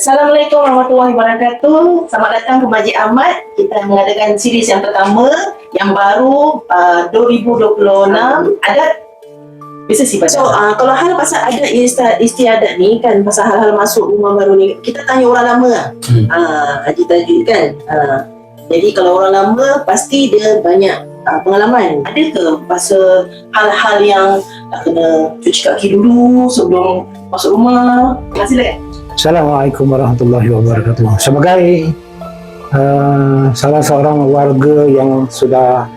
Assalamualaikum warahmatullahi wabarakatuh. Selamat datang ke Masjid Ahmad. Kita mengadakan series yang pertama, yang baru 2026, adat bisnes ibadat. So, kalau hal pasal adat istiadat ni kan, pasal hal-hal masuk rumah baru ni, kita tanya orang lama lah. Haji Tajud kan. Jadi kalau orang lama, pasti dia banyak pengalaman. Ada ke pasal hal-hal yang nak kena cuci kaki dulu sebelum masuk rumah? Terima kasih. Assalamualaikum warahmatullahi wabarakatuh. Sebagai salah seorang warga yang sudah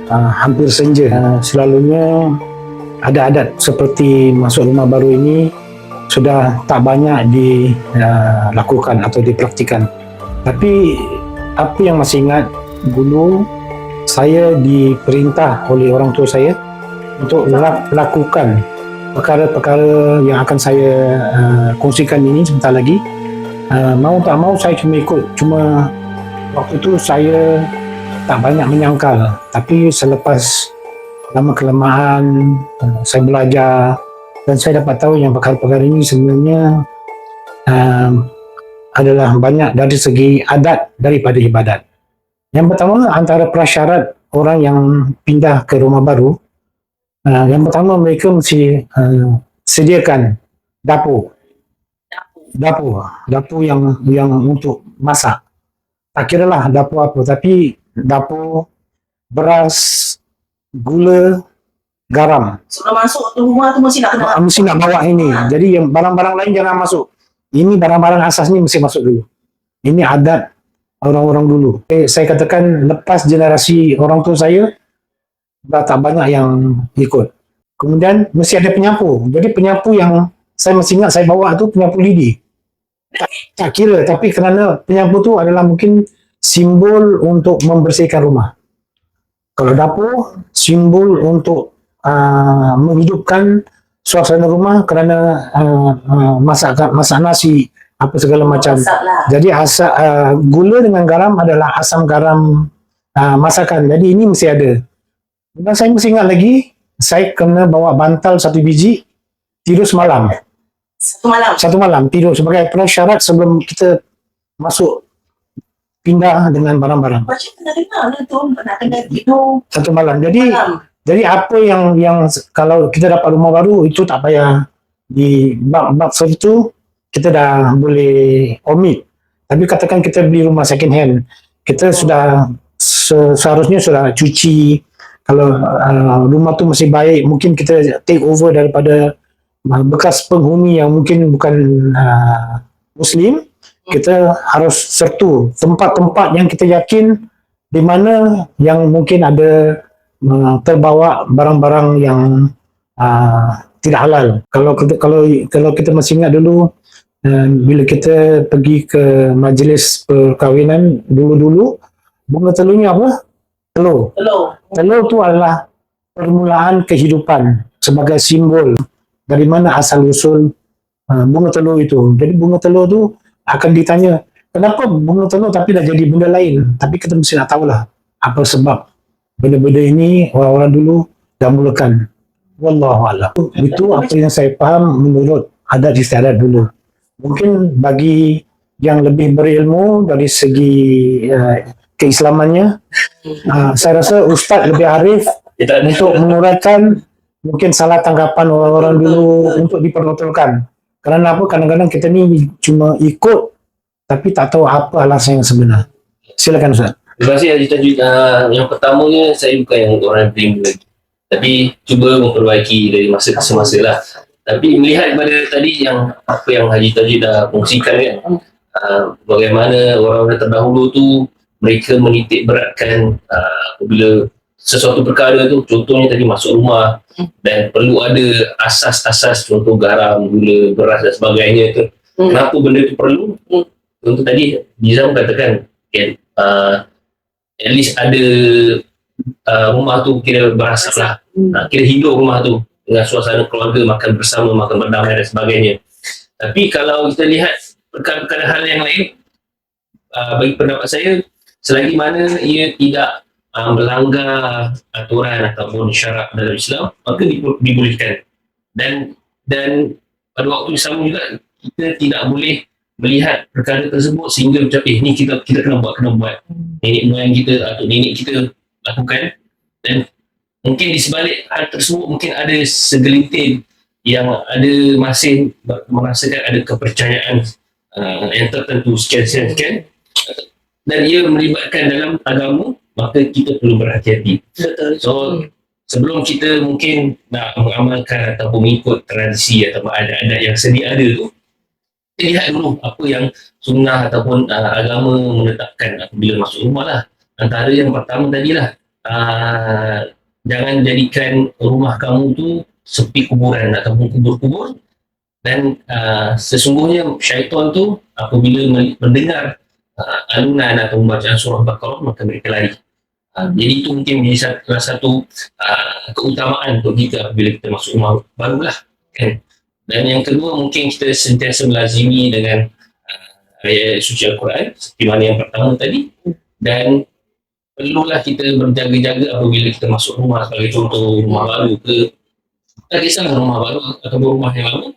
hampir senja, selalunya ada adat seperti masuk rumah baru ini sudah tak banyak dilakukan atau dipraktikan. Tapi apa yang masih ingat, dulu saya diperintah oleh orang tua saya untuk melakukan perkara-perkara yang akan saya kongsikan ini sebentar lagi. Mau tak mau saya cuma ikut. Cuma waktu itu saya tak banyak menyangkal. Tapi selepas lama-kelamaan saya belajar dan saya dapat tahu yang perkara-perkara ini sebenarnya adalah banyak dari segi adat daripada ibadat. Yang pertama, antara prasyarat orang yang pindah ke rumah baru, yang pertama mereka mesti sediakan dapur yang untuk masak. Tak kira lah dapur apa, tapi dapur, beras, gula, garam. Sebelum masuk tu rumah tu mesti nak bawa ini. Jadi yang barang-barang lain jangan masuk. Ini barang-barang asas ni mesti masuk dulu. Ini adat orang-orang dulu. Saya katakan lepas generasi orang tua saya, dah tak banyak yang ikut. Kemudian mesti ada penyapu. Jadi penyapu yang saya masih ingat saya bawa tu penyapu lidi. Tak kira, tapi kerana penyapu tu adalah mungkin simbol untuk membersihkan rumah. Kalau dapur, simbol untuk menghidupkan suasana rumah kerana masak nasi, apa segala macam. Jadi gula dengan garam adalah asam garam masakan. Jadi ini mesti ada. Dan saya mesti ingat lagi, saya kena bawa bantal 1 biji, tidur semalam. Satu malam tidur sebagai prasyarat sebelum kita masuk pindah dengan barang-barang. Macam pernah dengar tu, nak kena tidur 1 malam. Jadi apa yang kalau kita dapat rumah baru, itu tak payah di bab itu kita dah boleh omit. Tapi katakan kita beli rumah second hand, kita sudah seharusnya sudah cuci. Kalau rumah tu masih baik, mungkin kita take over daripada bekas penghuni yang mungkin bukan Muslim. Kita harus sertu tempat-tempat yang kita yakin di mana yang mungkin ada terbawa barang-barang yang tidak halal. Kalau kita masih ingat dulu, bila kita pergi ke majlis perkahwinan dulu, bunga telurnya apa? Telur tu adalah permulaan kehidupan sebagai simbol dari mana asal usul bunga telur itu. Jadi bunga telur tu akan ditanya, kenapa bunga telur tapi dah jadi benda lain? Tapi kita mesti nak tahulah apa sebab benda-benda ini orang-orang dulu dah mulakan. Wallahualam. Itu apa yang saya faham menurut adat istiadat dulu. Mungkin bagi yang lebih berilmu dari segi keislamannya, saya rasa Ustaz lebih arif untuk menguraikan mungkin salah tanggapan orang-orang dulu untuk diperbetul-betulkan. Kerana apa? Kadang-kadang kita ni cuma ikut tapi tak tahu apa alasan yang sebenar. Silakan Ustaz. Terima kasih Haji Tajud. Yang pertamanya, saya bukan yang orang yang paling lagi, tapi cuba memperbaiki dari masa ke semasa lah. Tapi melihat kepada tadi yang apa yang Haji Tajud dah kongsikan kan, bagaimana orang-orang terdahulu tu mereka menitik beratkan apabila sesuatu perkara tu, contohnya tadi masuk rumah dan perlu ada asas-asas, contoh garam, gula, beras dan sebagainya tu. Kenapa benda tu perlu? Contoh tadi Nizam katakan kan, at least ada rumah tu kira berasap lah, kira hidup rumah tu dengan suasana keluarga, makan bersama, makan berdamai dan sebagainya. Tapi kalau kita lihat perkara-perkara hal yang lain, bagi pendapat saya, selagi mana ia tidak melanggar aturan ataupun syarak dalam Islam, maka dibolehkan. Dan pada waktu yang sama juga, kita tidak boleh melihat perkara tersebut sehingga macam ni kita kena buat, nenek moyang kita atau nenek kita lakukan. Dan mungkin di sebalik hal tersebut mungkin ada segelintir yang ada masih merasakan ada kepercayaan yang tertentu sekian dan ia melibatkan dalam agama, maka kita perlu berhati-hati. Betul. So sebelum kita mungkin nak mengamalkan ataupun mengikut tradisi atau adat-adat yang sedia ada tu, kita lihat dulu apa yang sunnah ataupun agama menetapkan apabila masuk rumah lah. Antara yang pertama tadilah, jangan jadikan rumah kamu tu seperti kuburan ataupun kubur-kubur. Dan sesungguhnya syaitan tu apabila mendengar alunan atau pembacaan surah Baqarah, maka mereka lari. Jadi itu mungkin menjadi salah satu keutamaan untuk kita apabila kita masuk rumah barulah, kan. Dan yang kedua, mungkin kita sentiasa melazimi dengan ayat suci Al-Quran seperti mana yang pertama tadi. Dan perlulah kita berjaga-jaga apabila kita masuk rumah, sebagai contoh rumah baru ke, tak kisahlah rumah baru atau rumah yang lama,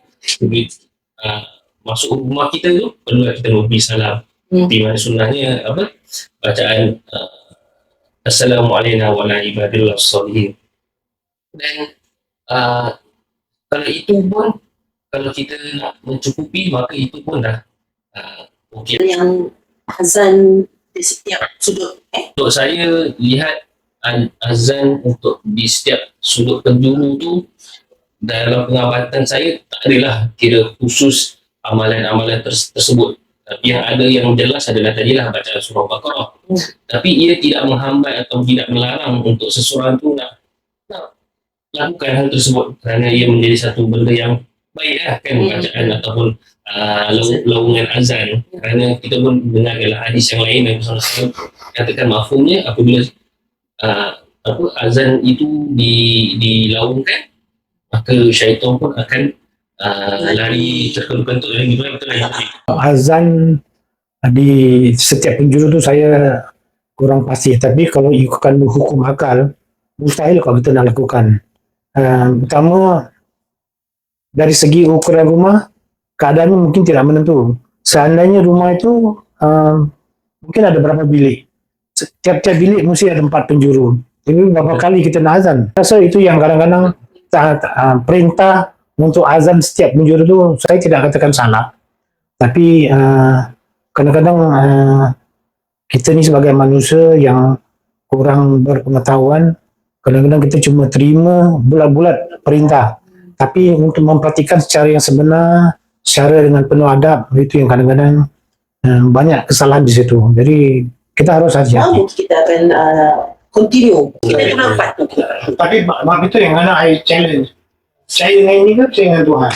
masuk rumah kita tu perlulah kita memberi salam. Di mana sunnahnya apa? Bacaan Assalamualaikum warahmatullahi wabarakatuh. Dan kalau itu pun, kalau kita nak mencukupi, maka itu pun dah okey. Yang azan di setiap sudut. Untuk saya lihat azan untuk di setiap sudut penjuru tu, dalam pengamatan saya tak adalah kira khusus amalan-amalan tersebut. Tapi yang ada yang jelas adalah tadilah bacaan surah Baqarah. Tapi ia tidak menghambat atau tidak melarang untuk seseorang tu nak lakukan hal tersebut, kerana ia menjadi satu benda yang baik lah, kan, bacaan ataupun laungan azan. Kerana kita pun dengar adalah hadis yang lain yang sama-sama katakan mafhumnya apabila azan itu dilaungkan, maka syaitan pun akan lari terkentuk dari gimana, betul lah. Azan di setiap penjuru tu saya kurang pasti, tapi kalau ikutkan hukum akal mustahil kalau kita nak lakukan. Pertama, dari segi ukuran rumah, keadaannya mungkin tidak menentu. Seandainya rumah itu mungkin ada berapa bilik, setiap bilik mesti ada 4 penjuru. Jadi berapa kali kita nak azan? Rasa itu yang kadang-kadang perintah untuk azan setiap penjuru itu saya tidak katakan salah, tapi kadang-kadang kita ni sebagai manusia yang kurang berpengetahuan, kadang-kadang kita cuma terima bulat-bulat perintah, tapi untuk memperhatikan secara yang sebenar, secara dengan penuh adab, itu yang kadang-kadang banyak kesalahan di situ. Jadi kita harus hati-hati. Kita akan continue. Kita nampak tu. Tapi mak itu yang mana I challenge. Saya dengan ini kan saya dengan Tuhan.